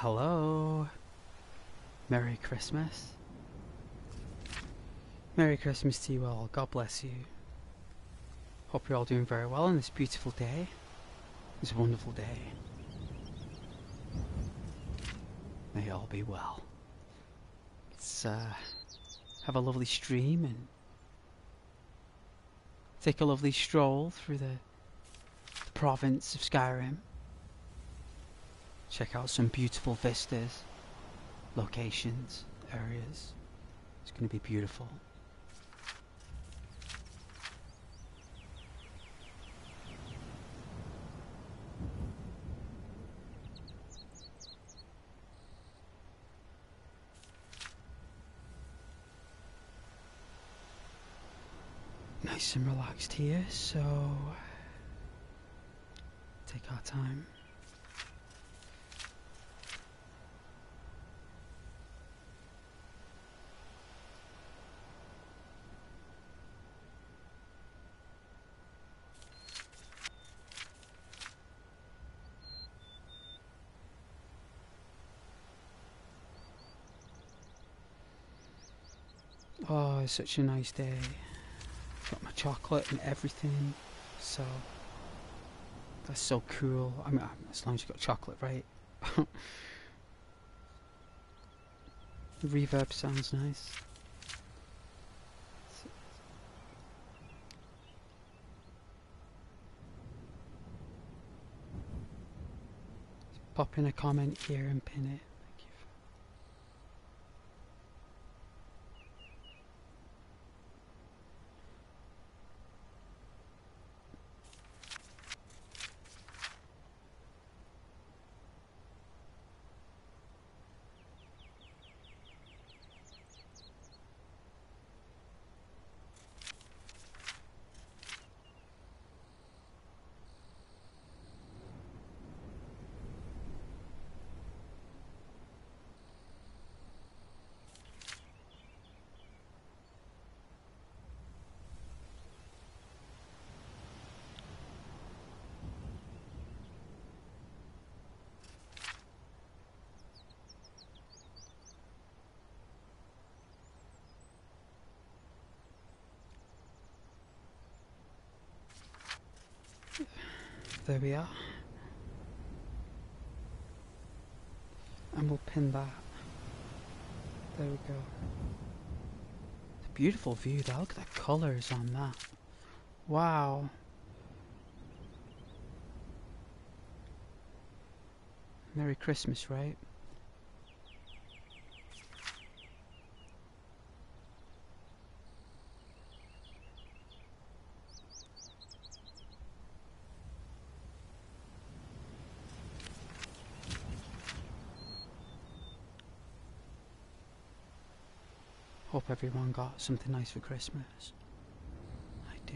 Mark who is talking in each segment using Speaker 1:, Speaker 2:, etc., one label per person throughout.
Speaker 1: Hello. Merry Christmas. Merry Christmas to you all. God bless you. Hope you're all doing very well on this beautiful day. This wonderful day. May you all be well. Let's have a lovely stream and take a lovely stroll through the province of Skyrim. Check out some beautiful vistas, locations, areas. It's going to be beautiful. Nice and relaxed here, so take our time. Oh, it's such a nice day. Got my chocolate and everything, so that's so cool. I mean, as long as you got chocolate, right? The reverb sounds nice. Pop in a comment here and pin it. Thank you. There we are. And we'll pin that. There we go. It's a beautiful view though. Look at the colours on that. Wow. Merry Christmas, right? Hope everyone got something nice for Christmas. I do.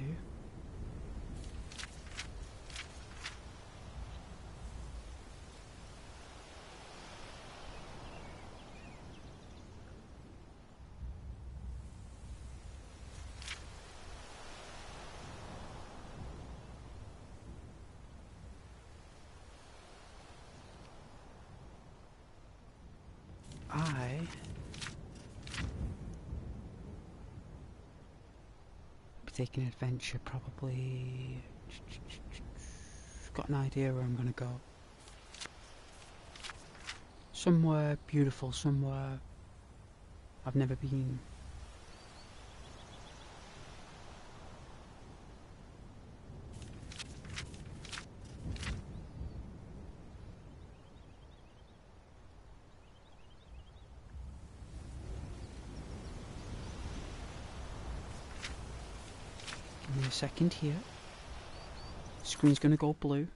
Speaker 1: I be taking an adventure probably. Got an idea where I'm gonna go. Somewhere beautiful, somewhere I've never been. Give me a second here. Screen's gonna go blue.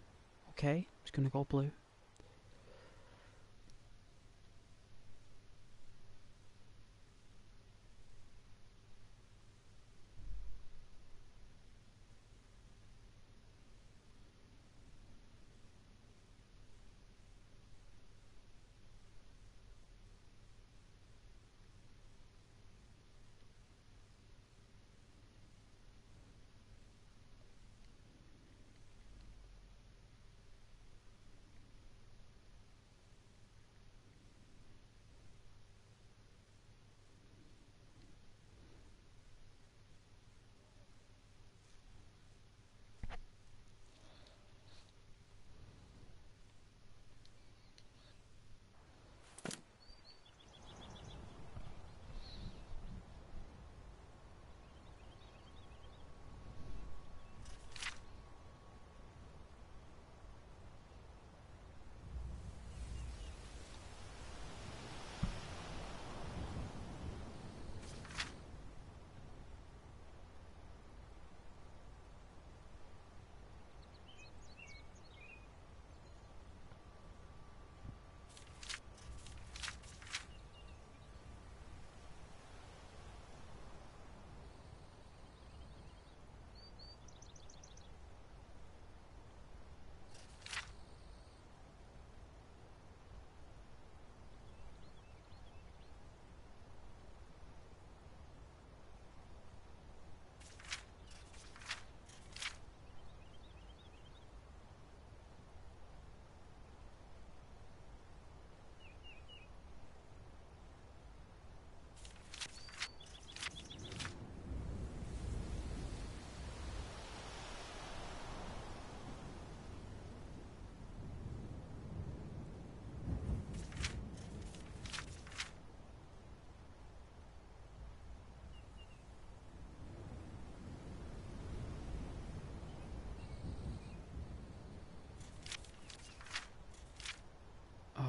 Speaker 1: Okay, it's gonna go blue.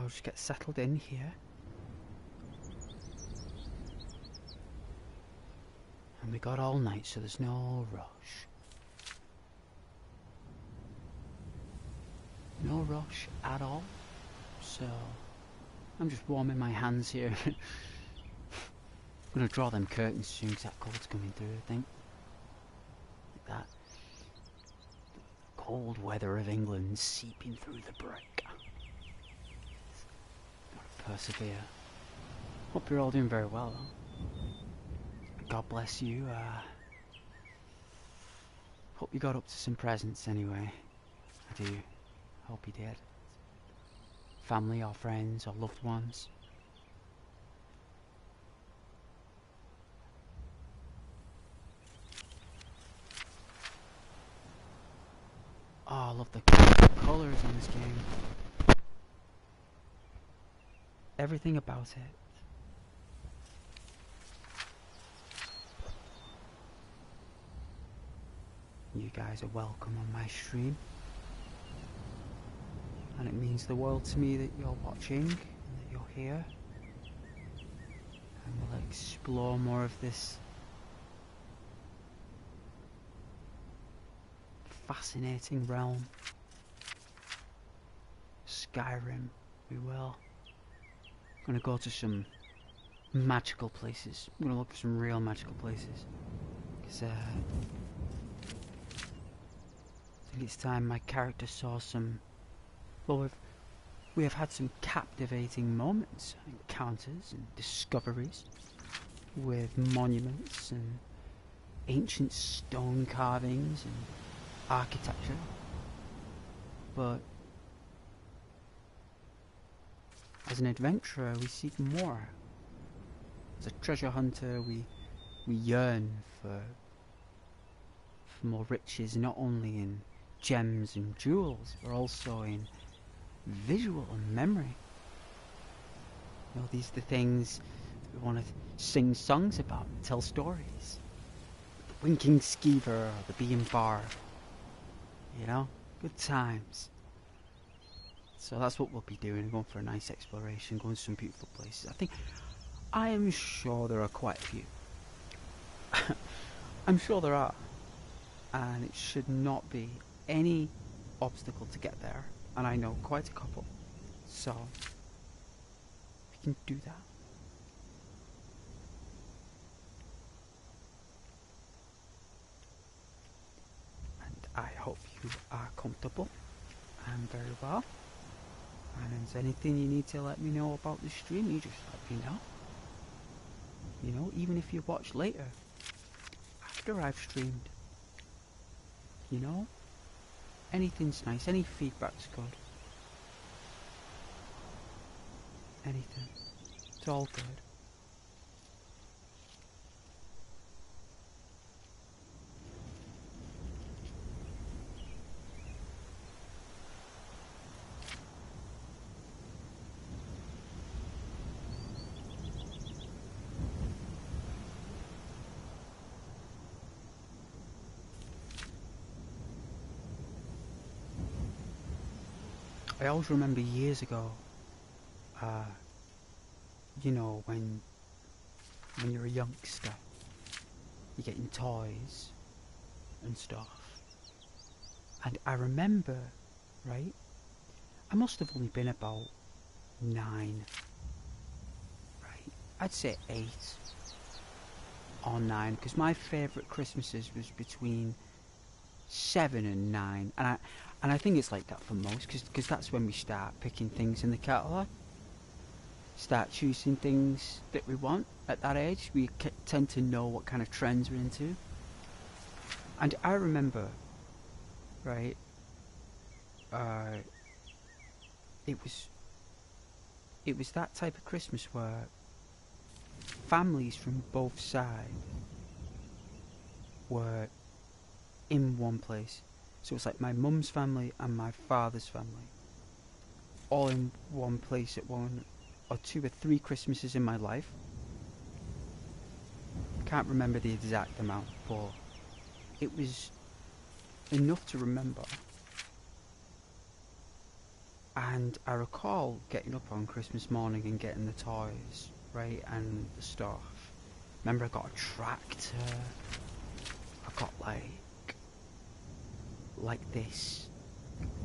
Speaker 1: I'll just get settled in here. And we got all night, so there's no rush. No rush at all. So I'm just warming my hands here. I'm gonna draw them curtains soon because that cold's coming through, I think. Like that. The cold weather of England seeping through the brick. Gotta persevere. Hope you're all doing very well though. God bless you. Hope you got up to some presents anyway. I do. Hope you did. Family or friends or loved ones. Oh, I love the colours on this game. Everything about it. You guys are welcome on my stream. And it means the world to me that you're watching and that you're here. And we'll explore more of this fascinating realm. Skyrim, we will. I'm gonna go to some magical places. I'm gonna look for some real magical places. Because I think it's time my character saw some... Well, we have had some captivating moments, encounters and discoveries with monuments and ancient stone carvings and architecture. But as an adventurer, we seek more. As a treasure hunter, we yearn for more riches, not only in gems and jewels, but also in visual and memory. You know, these are the things that we want to sing songs about, tell stories. The winking skeever or the bee and bar. You know, good times. So that's what we'll be doing, going for a nice exploration, going to some beautiful places. I am sure there are quite a few. I'm sure there are. And it should not be any obstacle to get there. And I know quite a couple. So we can do that. And I hope you are comfortable and very well. And if there's anything you need to let me know about the stream, you just let me know. You know, even if you watch later, after I've streamed. You know? Anything's nice, any feedback's good. Anything. It's all good. I always remember years ago, you know, when you're a youngster, you're getting toys and stuff. And I remember, right, I must have only been about 9, right? I'd say 8 or 9, because my favourite Christmases was between 7 and 9, and I think it's like that for most, because that's when we start picking things in the catalogue, start choosing things that we want at that age. We tend to know what kind of trends we're into. And I remember, right, it was that type of Christmas where families from both sides were in one place. So it's like my mum's family and my father's family all in one place at 1 or 2 or 3 Christmases in my life. Can't remember the exact amount, but it was enough to remember. And I recall getting up on Christmas morning and getting the toys, right, and the stuff. Remember, I got a tractor. I got like this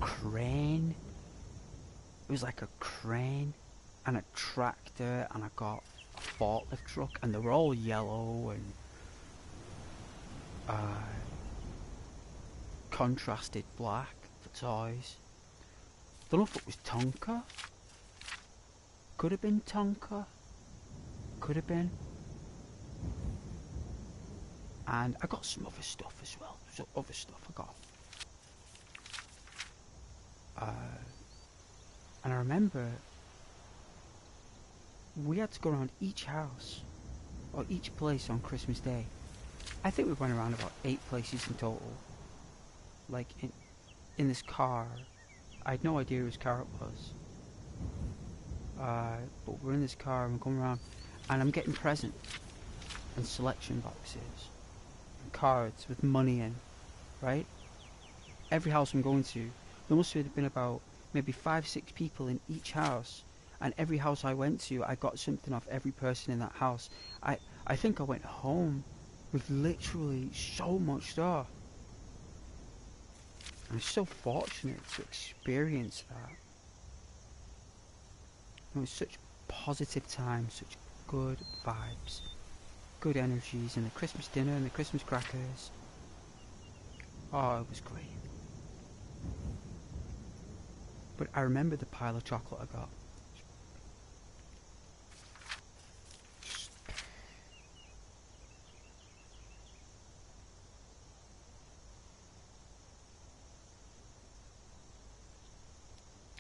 Speaker 1: crane. It was like a crane and a tractor, and I got a forklift truck, and they were all yellow and contrasted black for toys. Don't know if it was Tonka. Could have been Tonka. Could have been. And I got some other stuff as well. Some other stuff I got. And I remember we had to go around each house or each place on Christmas Day. I think we went around about 8 places in total. Like in this car. I had no idea whose car it was. But we're in this car and we're going around, and I'm getting presents and selection boxes and cards with money in, right? Every house I'm going to, there must have been about maybe 5-6 people in each house, and every house I went to, I got something off every person in that house. I think I went home with literally so much stuff. I'm so fortunate to experience that. It was such positive times, such good vibes, good energies, and the Christmas dinner and the Christmas crackers. Oh, it was great. But I remember the pile of chocolate I got.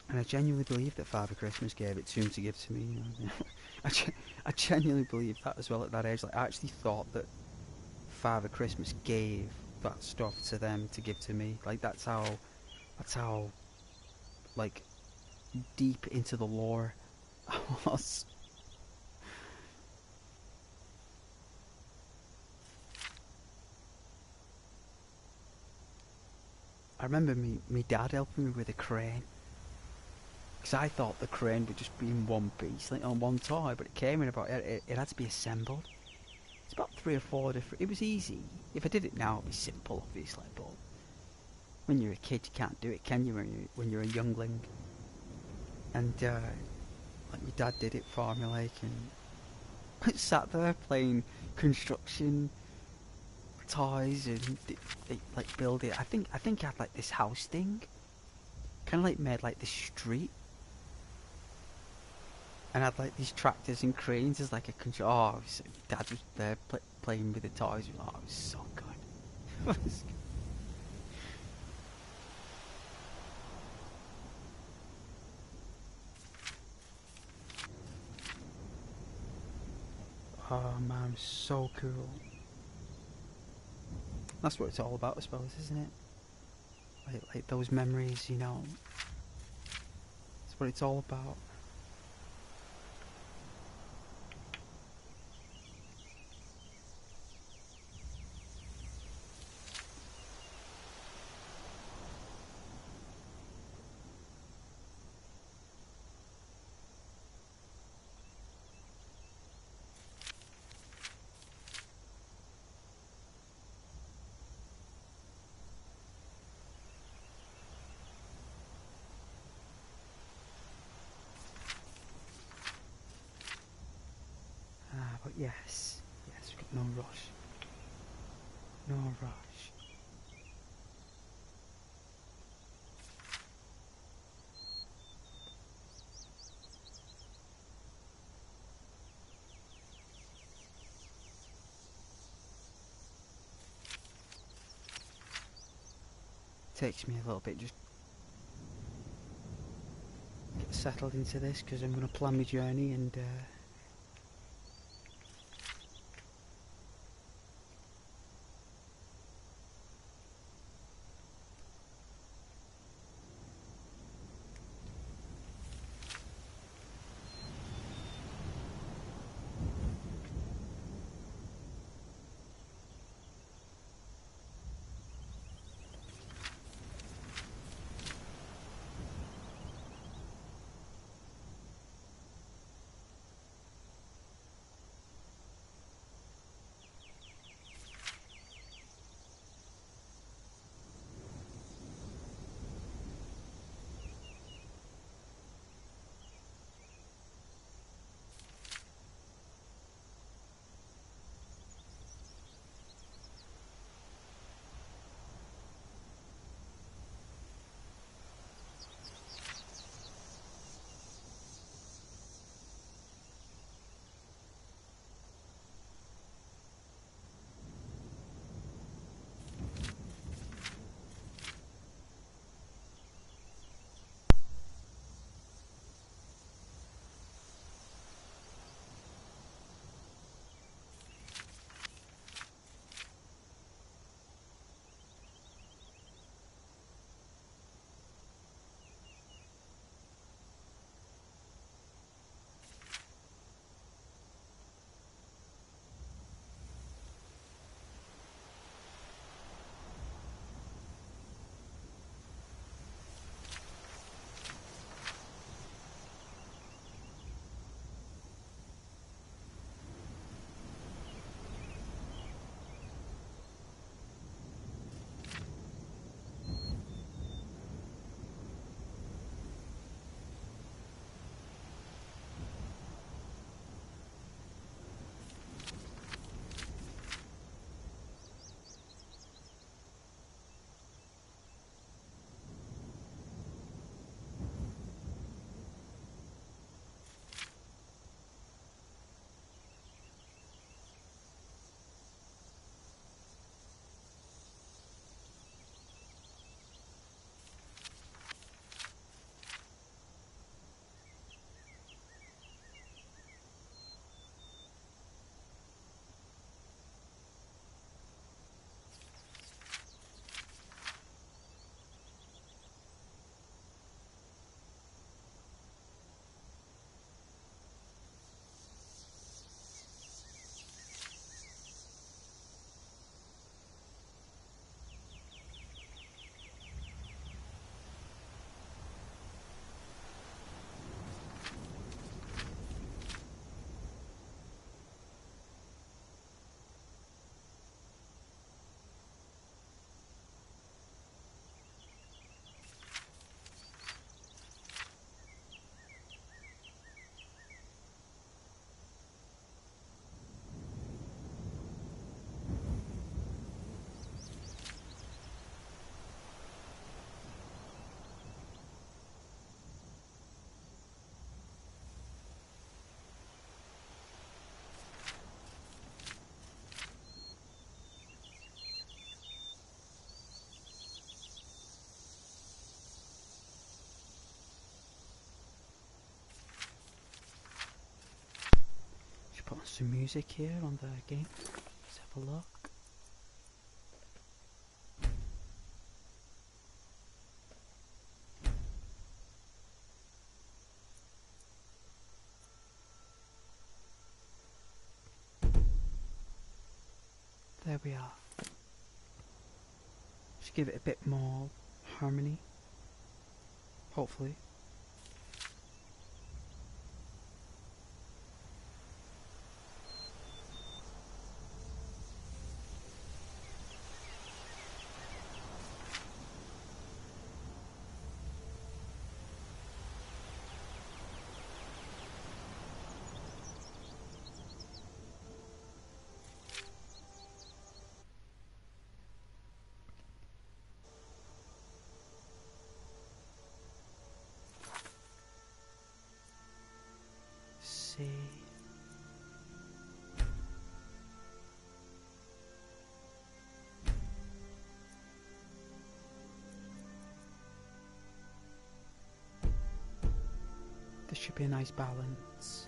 Speaker 1: And I genuinely believe that Father Christmas gave it to him to give to me. You know? I genuinely believe that as well at that age. Like, I actually thought that Father Christmas gave that stuff to them to give to me. Like, that's how like deep into the lore I was. I remember me dad helping me with a crane. Because I thought the crane would just be in one piece, like on one toy, but it came in about, it had to be assembled. It's about 3 or 4 different, it was easy. If I did it now, it'd be simple, obviously, but when you're a kid, you can't do it, can you, when you're a youngling? And, like, my dad did it for me, like, and I sat there playing construction toys and, like, build it. I think I had, like, this house thing, kind of, like, made, like, this street. And I had like these tractors and cranes as like a control. Oh, Dad was there playing with the toys. Oh, it was so good. Oh man, so cool. That's what it's all about, I suppose, isn't it? Like those memories, you know. That's what it's all about. But yes, we've got no rush. No rush. Takes me a little bit just get settled into this because I'm going to plan my journey and Should put on some music here on the game. Let's have a look. There we are. Should give it a bit more harmony. Hopefully. See. This should be a nice balance.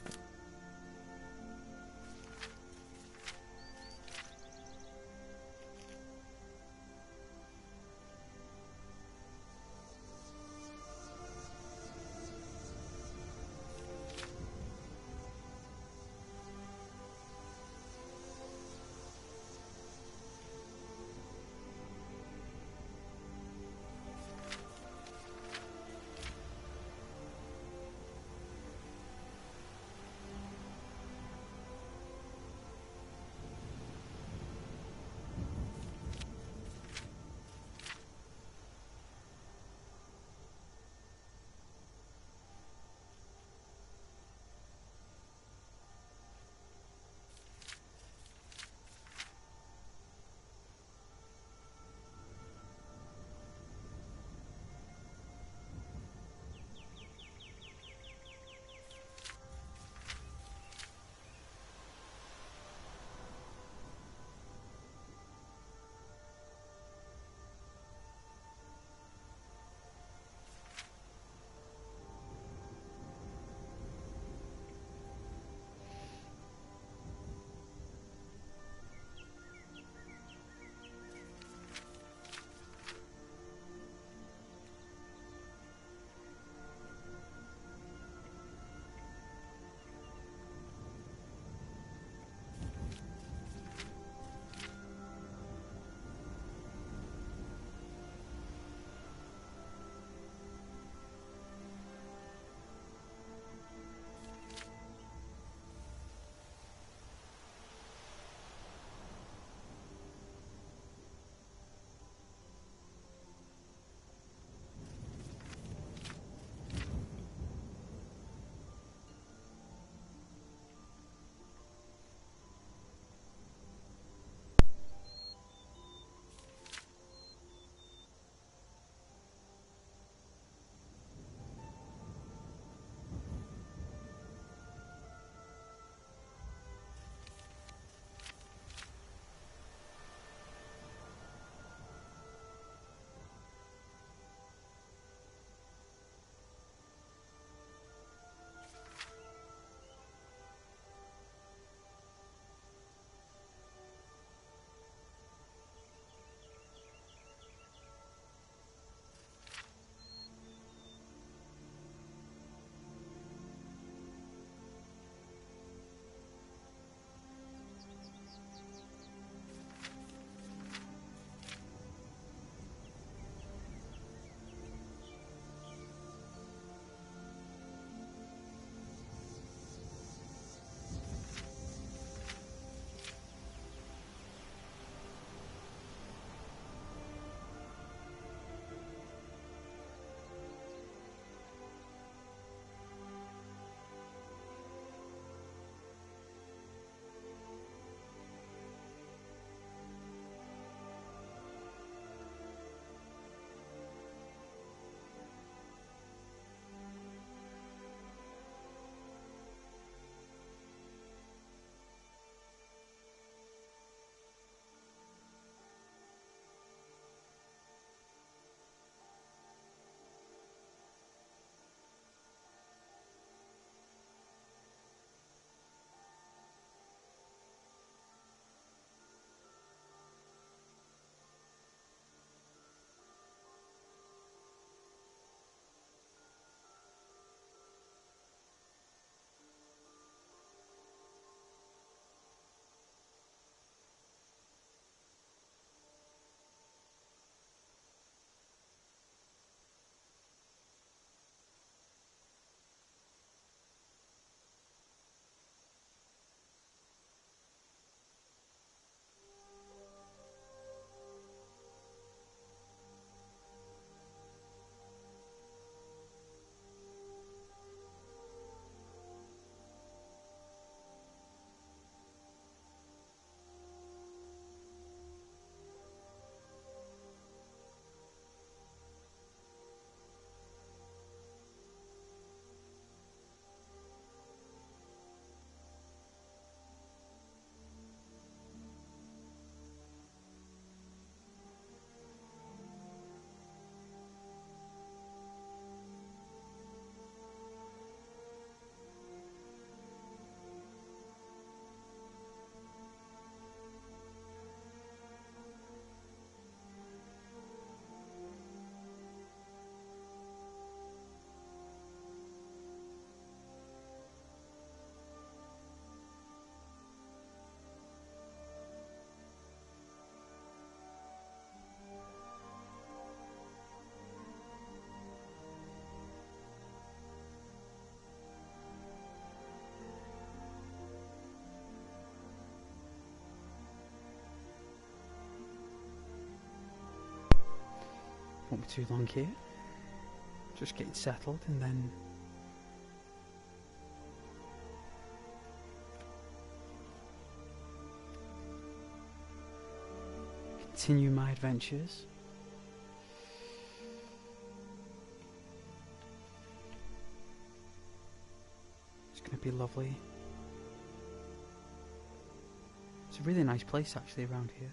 Speaker 1: won't be too long here. Just getting settled and then continue my adventures. It's going to be lovely. It's a really nice place actually around here.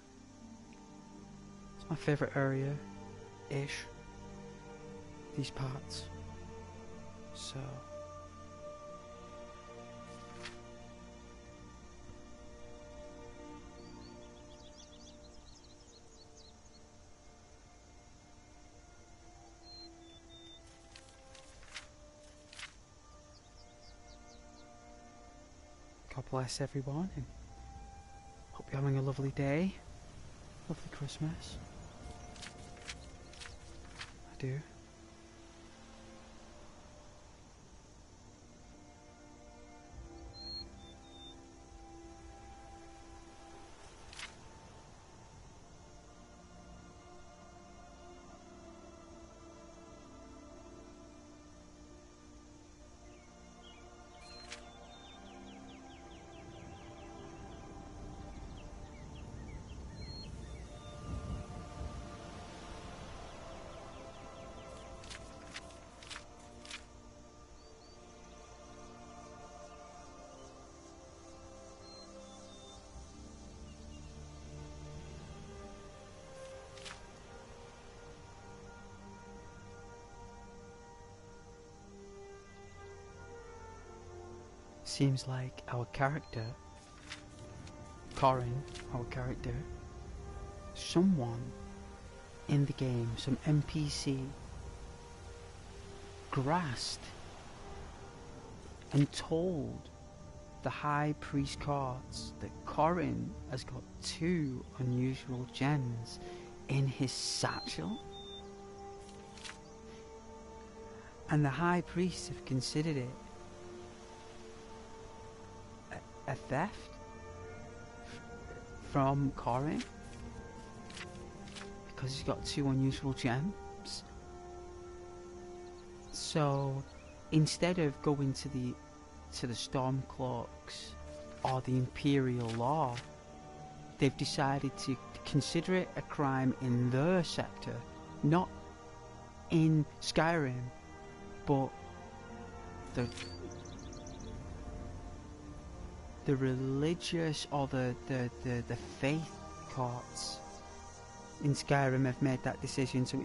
Speaker 1: It's my favourite area-ish. These parts. So God bless everyone, and hope you're having a lovely day. Lovely Christmas. I do. Seems like our character, Corin, our character, someone in the game, some NPC, grasped and told the High Priest Cards that Corin has got 2 unusual gems in his satchel. And the High Priests have considered it a theft from Corin because he's got 2 unusual gems. So instead of going to the Stormcloaks or the Imperial Law, they've decided to consider it a crime in their sector, not in Skyrim, but the religious or the faith courts in Skyrim have made that decision. So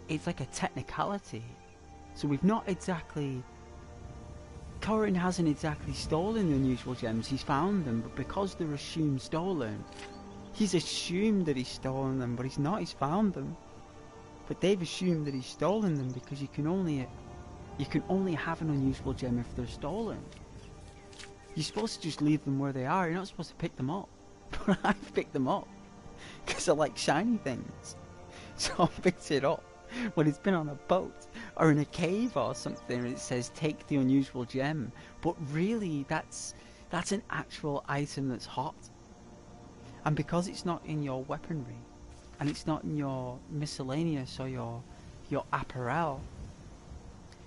Speaker 1: it's like a technicality. So we've not exactly, Corin hasn't exactly stolen the unusual gems, he's found them, but because they're assumed stolen, he's assumed that he's stolen them, but he's not, he's found them. But they've assumed that he's stolen them because you can only have an unusual gem if they're stolen. You're supposed to just leave them where they are, you're not supposed to pick them up. But I've picked them up because I like shiny things. So I picked it up when it's been on a boat or in a cave or something and it says take the unusual gem. But really that's an actual item that's hot. And because it's not in your weaponry and it's not in your miscellaneous or your apparel,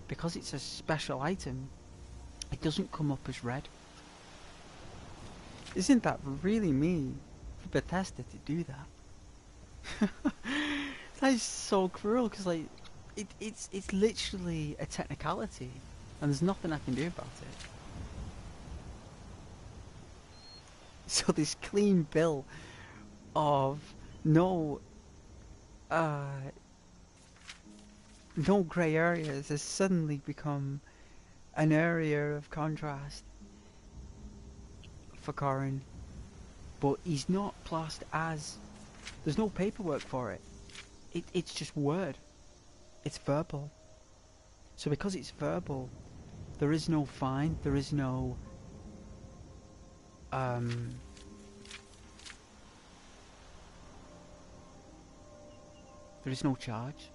Speaker 1: because it's a special item, it doesn't come up as red. Isn't that really mean for Bethesda to do that? That is so cruel, because like it's literally a technicality and there's nothing I can do about it. So this clean bill of no grey areas has suddenly become an area of contrast for Corin, but he's not classed as, there's no paperwork for it. It's just word. It's verbal. So because it's verbal, there is no fine, there is no there is no charge.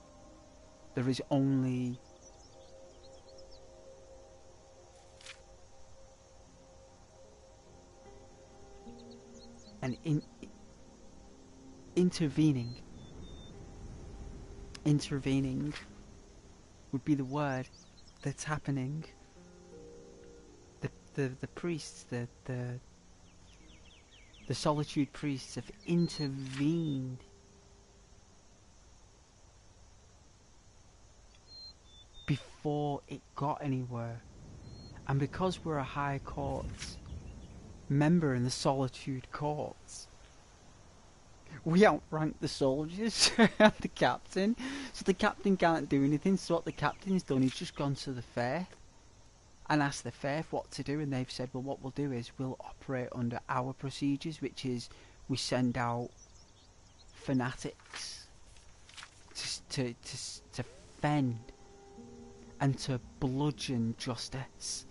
Speaker 1: There is only an intervening intervening would be the word that's happening. The priests, the solitude priests have intervened before it got anywhere. And because we're a high court member in the solitude courts, we outrank the soldiers and the captain. So the captain can't do anything. So what the captain's done, he's just gone to the fair and asked the fair what to do, and they've said, well, what we'll do is we'll operate under our procedures, which is we send out fanatics to fend and to bludgeon justice.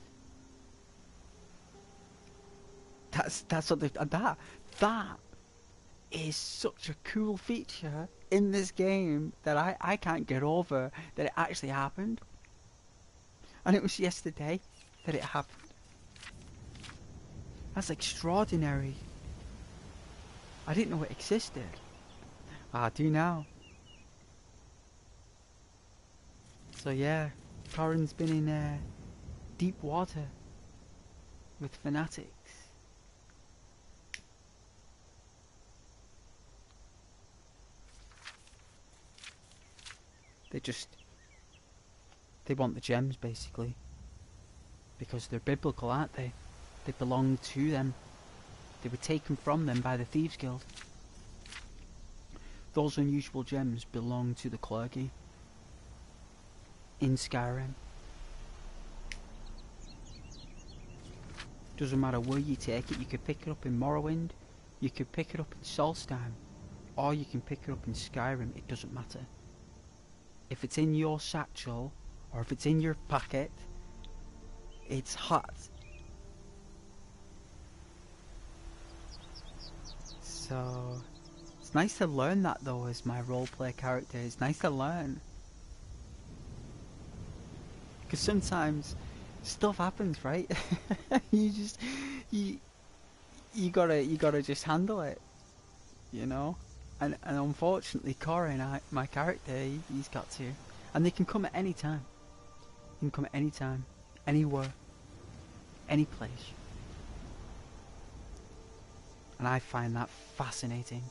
Speaker 1: That's what they've done. That is such a cool feature in this game that I can't get over that it actually happened. And it was yesterday that it happened. That's extraordinary. I didn't know it existed. I do now. So yeah, Corin's been in deep water with fanatics. They want the gems, basically. Because they're biblical, aren't they? They belong to them. They were taken from them by the Thieves Guild. Those unusual gems belong to the clergy in Skyrim. Doesn't matter where you take it. You could pick it up in Morrowind, you could pick it up in Solstheim, or you can pick it up in Skyrim. It doesn't matter. If it's in your satchel, or if it's in your pocket, it's hot. So it's nice to learn that though as my roleplay character. It's nice to learn. Because sometimes stuff happens, right? you gotta just handle it, you know. And unfortunately, Corin, my character, he's got to. And they can come at any time. They can come at any time, anywhere, any place. And I find that fascinating.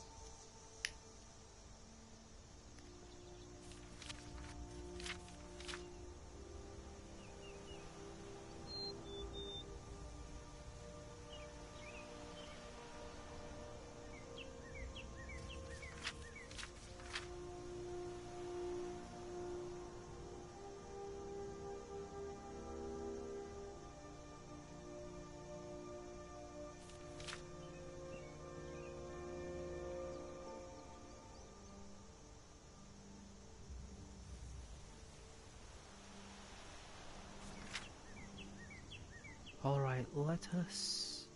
Speaker 1: Alright, let us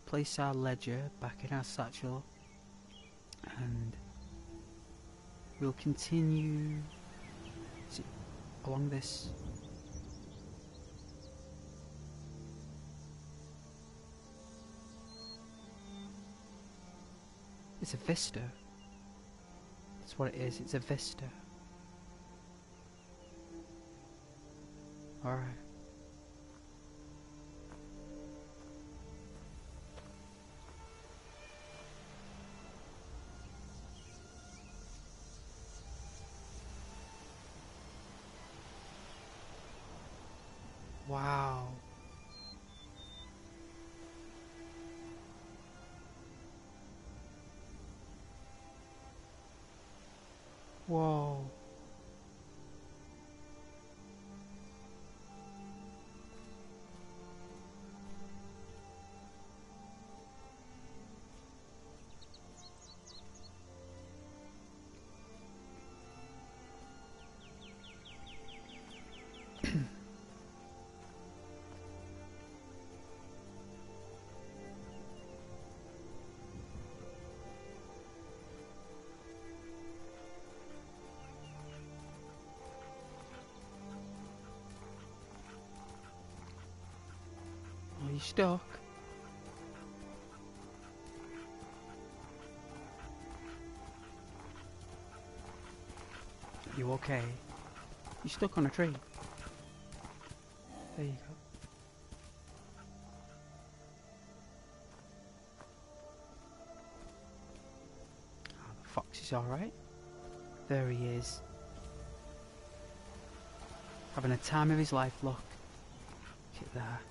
Speaker 1: place our ledger back in our satchel and we'll continue along this. It's a vista. That's what it is, it's a vista. Alright. Wow. Whoa. Are you stuck? You okay? You stuck on a tree? There you go. Oh, the fox is alright. There he is. Having a time of his life, look. Look at that.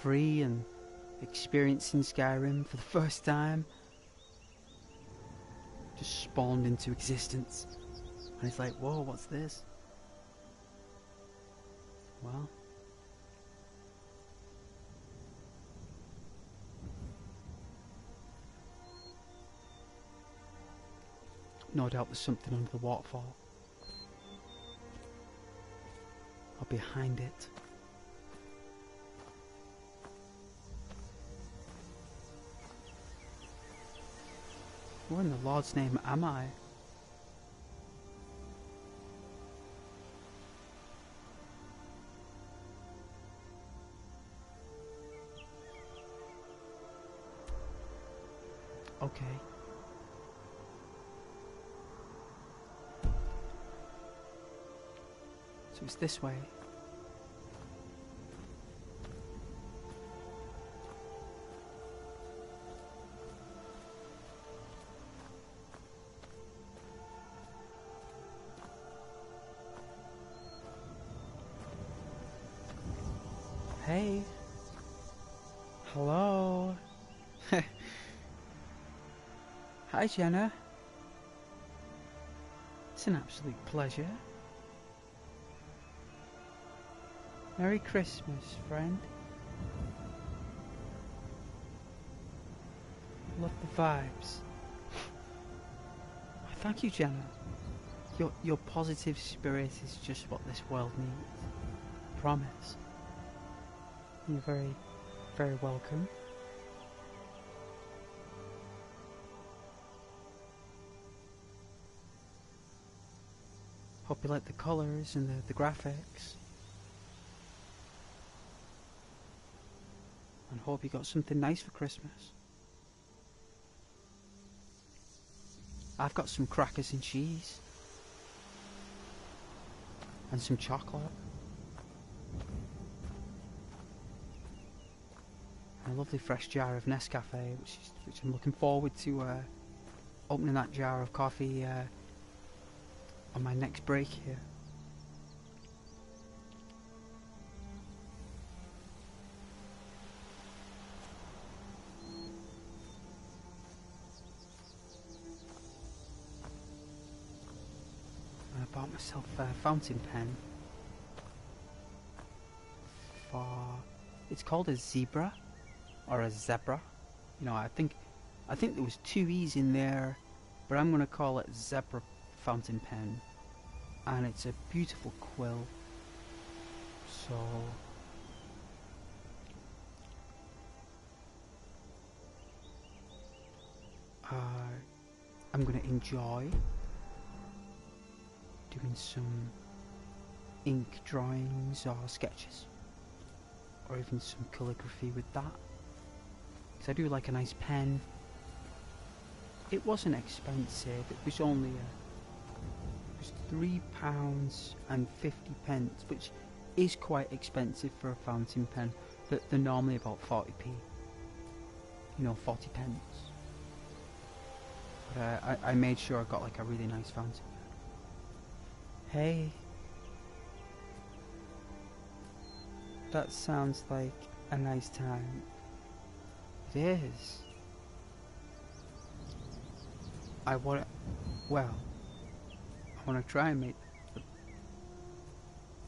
Speaker 1: Free and experiencing Skyrim for the first time. Just spawned into existence. And he's like, whoa, what's this? Well. No doubt there's something under the waterfall. Or behind it. Where in the Lord's name am I? Okay. So it's this way. Hey. Hello. Hi, Jenna. It's an absolute pleasure. Merry Christmas, friend. Love the vibes. Thank you, Jenna. Your positive spirit is just what this world needs. Promise. You're very, very welcome. Hope you like the colours and the graphics. And hope you got something nice for Christmas. I've got some crackers and cheese. And some chocolate. And a lovely fresh jar of Nescafe, which I'm looking forward to opening that jar of coffee on my next break here. I bought myself a fountain pen for, it's called a zebra or a zebra. You know, I think there was two E's in there, but I'm gonna call it zebra fountain pen, and it's a beautiful quill. So I'm gonna enjoy doing some ink drawings or sketches, or even some calligraphy with that, because I do like a nice pen. It wasn't expensive, it was only £3.50, which is quite expensive for a fountain pen. They're normally about 40p, you know, 40 pence. But I made sure I got like a really nice fountain pen. Hey, that sounds like a nice time. It is. I want to try and make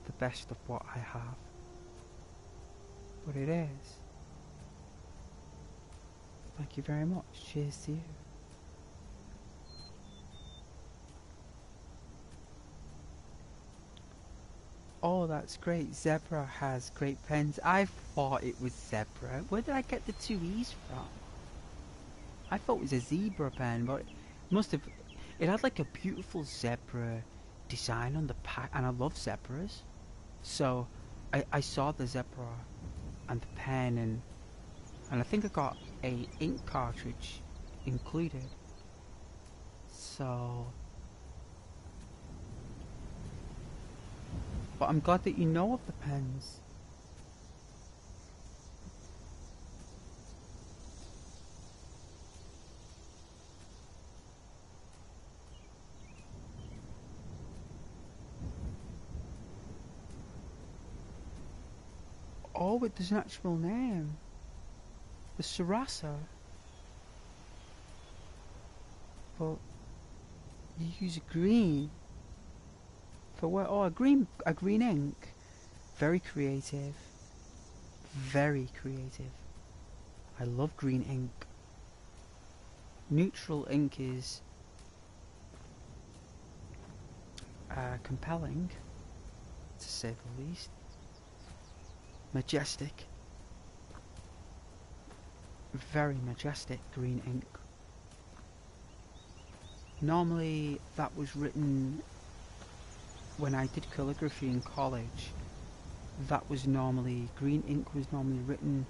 Speaker 1: the best of what I have. But it is. Thank you very much. Cheers to you. Oh, that's great. Zebra has great pens. I thought it was zebra. Where did I get the two E's from? I thought it was a zebra pen, but it must have... It had like a beautiful zebra design on the pack, and I love zebras. So I saw the zebra and the pen, and I think I got a ink cartridge included. So But I'm glad that you know of the pens. Oh, it does an actual name. The Sarasa. But you use a green. For what? Oh, a green ink. Very creative. Very creative. I love green ink. Neutral ink is compelling, to say the least. Majestic. Very majestic green ink. Normally that was written when I did calligraphy in college. That was normally, green ink was normally written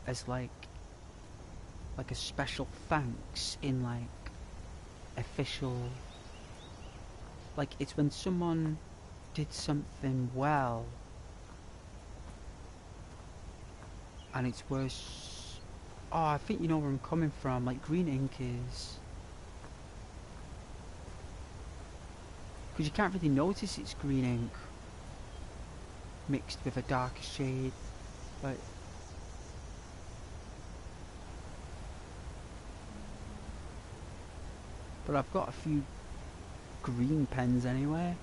Speaker 1: as like a special thanks in like official, like it's when someone did something well and it's worse. Oh, I think you know where I'm coming from. Like green ink is, because you can't really notice it's green ink mixed with a darker shade, but I've got a few green pens anyway.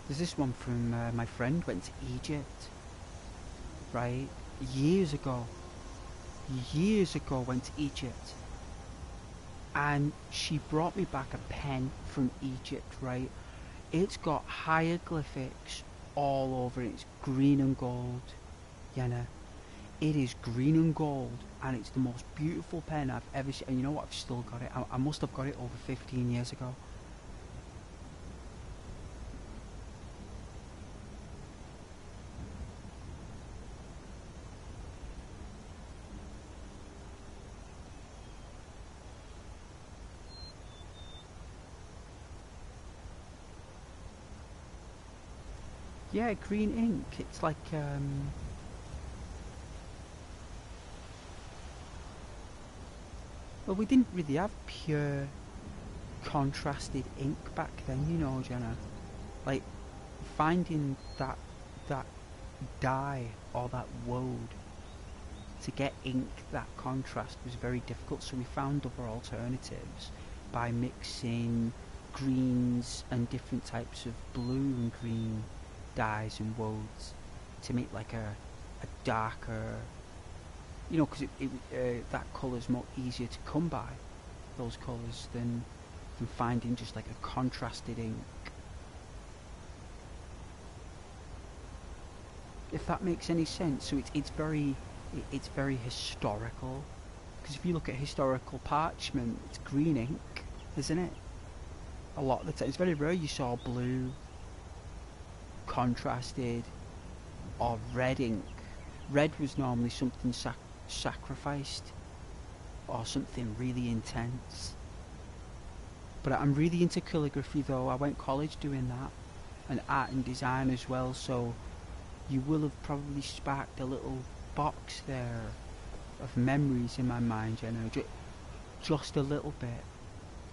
Speaker 1: There's this one from my friend went to Egypt, right? Years ago went to Egypt, and she brought me back a pen from Egypt, right? It's got hieroglyphics all over it. It's green and gold, you know. It is green and gold, and it's the most beautiful pen I've ever seen. And you know what? I've still got it. I must have got it over 15 years ago. Yeah, green ink. It's like well, we didn't really have pure contrasted ink back then, you know, Jenna. Like finding that dye or that woad to get ink that contrast was very difficult, so we found other alternatives by mixing greens and different types of blue and green dyes and woads to make like a darker, you know, because that colour's more easier to come by, those colours, than finding just like a contrasted ink. If that makes any sense. So it's very historical, because if you look at historical parchment, it's green ink, isn't it? A lot of the time, it's very rare you saw blue contrasted or red ink. Red was normally something sacrificed or something really intense. But I'm really into calligraphy though. I went college doing that, and art and design as well, so you will have probably sparked a little box there of memories in my mind, you know, just a little bit,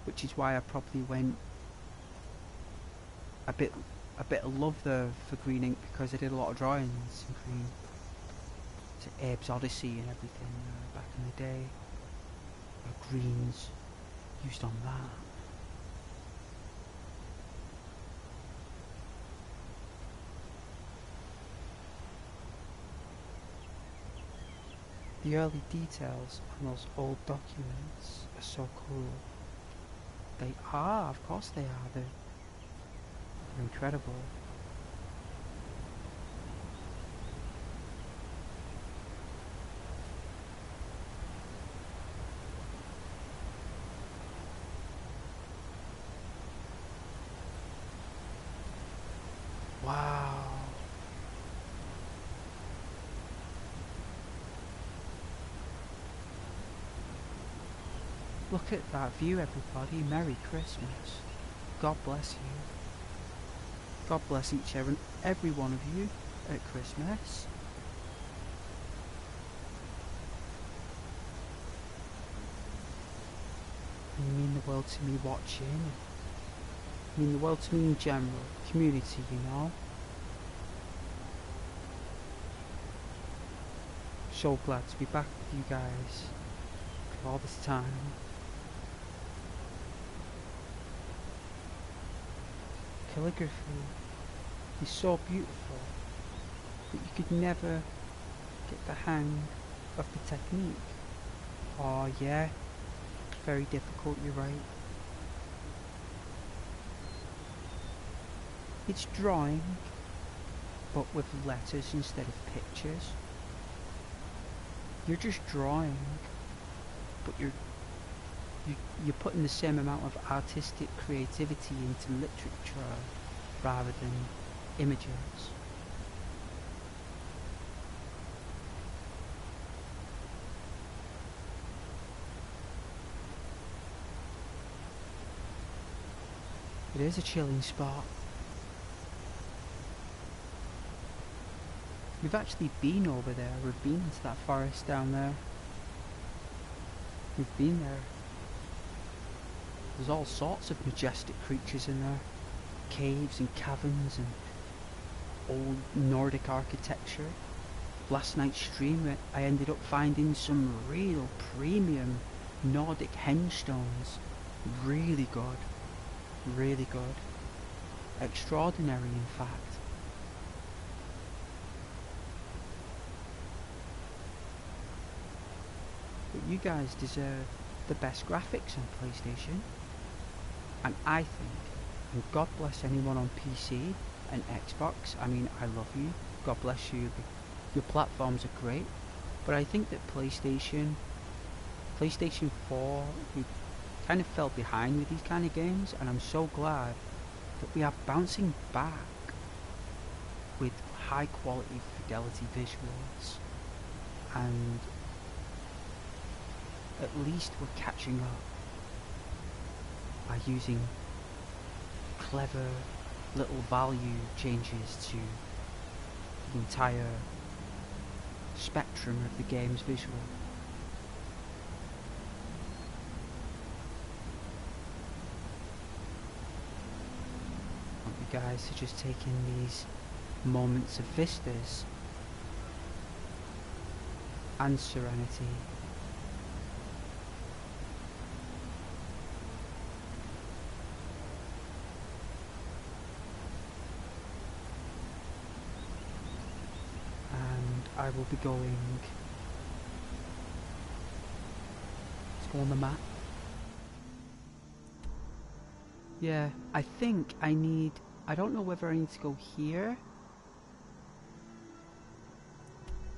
Speaker 1: which is why I probably went a bit of love there for green ink, because I did a lot of drawings in green. To Abe's Odyssey and everything back in the day. Greens used on that. The early details on those old documents are so cool. They are, of course they are. They're incredible. Wow. Look at that view, everybody. Merry Christmas. God bless you. God bless each and every one of you at Christmas. You mean the world to me watching. You mean the world to me in general. Community, you know. So glad to be back with you guys for all this time. Calligraphy is so beautiful, but you could never get the hang of the technique. Oh yeah, very difficult, you're right. It's drawing, but with letters instead of pictures. You're just drawing, but you're putting the same amount of artistic creativity into literature rather than images. It is a chilling spot. We've actually been over there. We've been into that forest down there. We've been there. There's all sorts of majestic creatures in there. Caves and caverns and old Nordic architecture. Last night's stream I ended up finding some real premium Nordic henstones. Really good. Really good. Extraordinary, in fact. But you guys deserve the best graphics on PlayStation. And I think, and God bless anyone on PC and Xbox, I mean, I love you, God bless you, your platforms are great, but I think that PlayStation 4, we kind of fell behind with these kind of games, and I'm so glad that we are bouncing back with high quality fidelity visuals, and at least we're catching up by using clever little value changes to the entire spectrum of the game's visual. I want you guys to just take in these moments of vistas and serenity. I will be going. Let's go on the map. Yeah, I think I need. I don't know whether I need to go here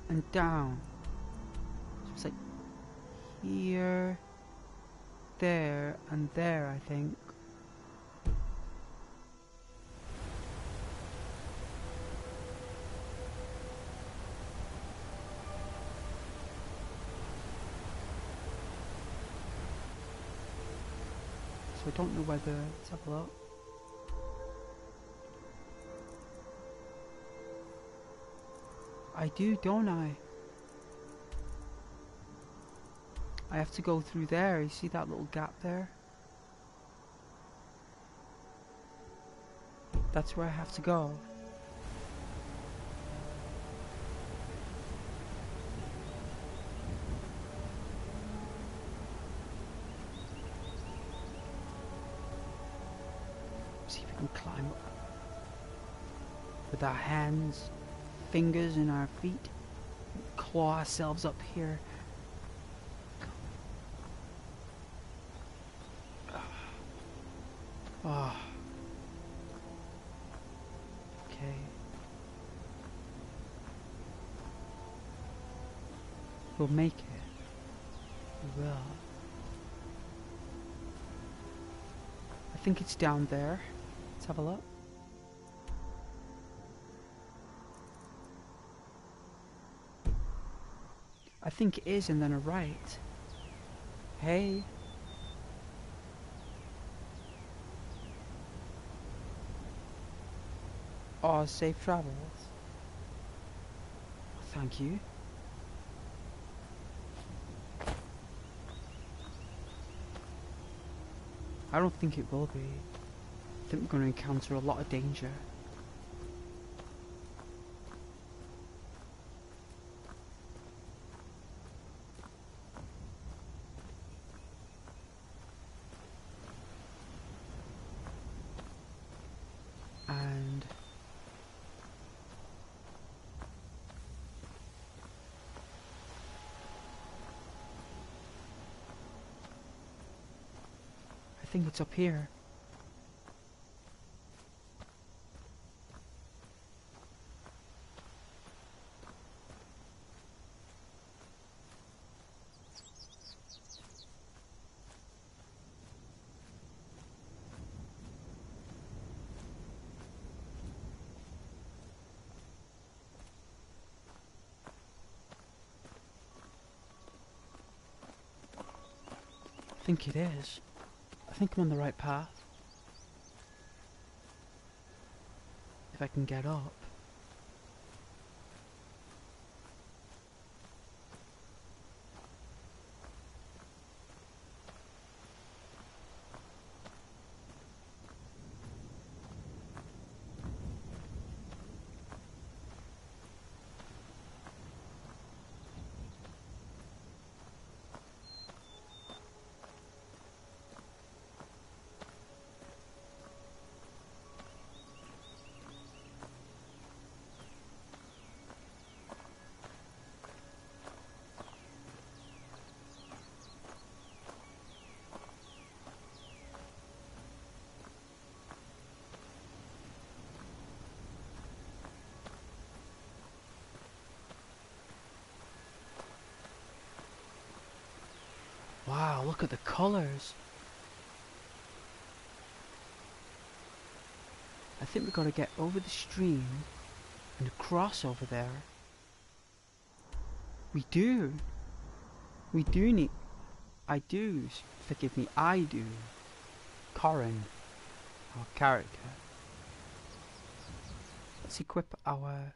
Speaker 1: and down. So it's like here, there, and there, I think. I don't know whether. Let's have a look. I do, don't I? I have to go through there. You see that little gap there? That's where I have to go. See if we can climb up with our hands, fingers and our feet, claw ourselves up here. Oh. Okay. We'll make it. We will. I think it's down there. Let's have a look. I think it is, and then a right. Hey. Oh, safe travels. Thank you. I don't think it will be. I think we're going to encounter a lot of danger. And I think it's up here. I think it is. I think I'm on the right path. If I can get up. Wow, look at the colours. I think we've got to get over the stream and across over there. We do. We do need... I do. Forgive me, I do. Corin, our character. Let's equip our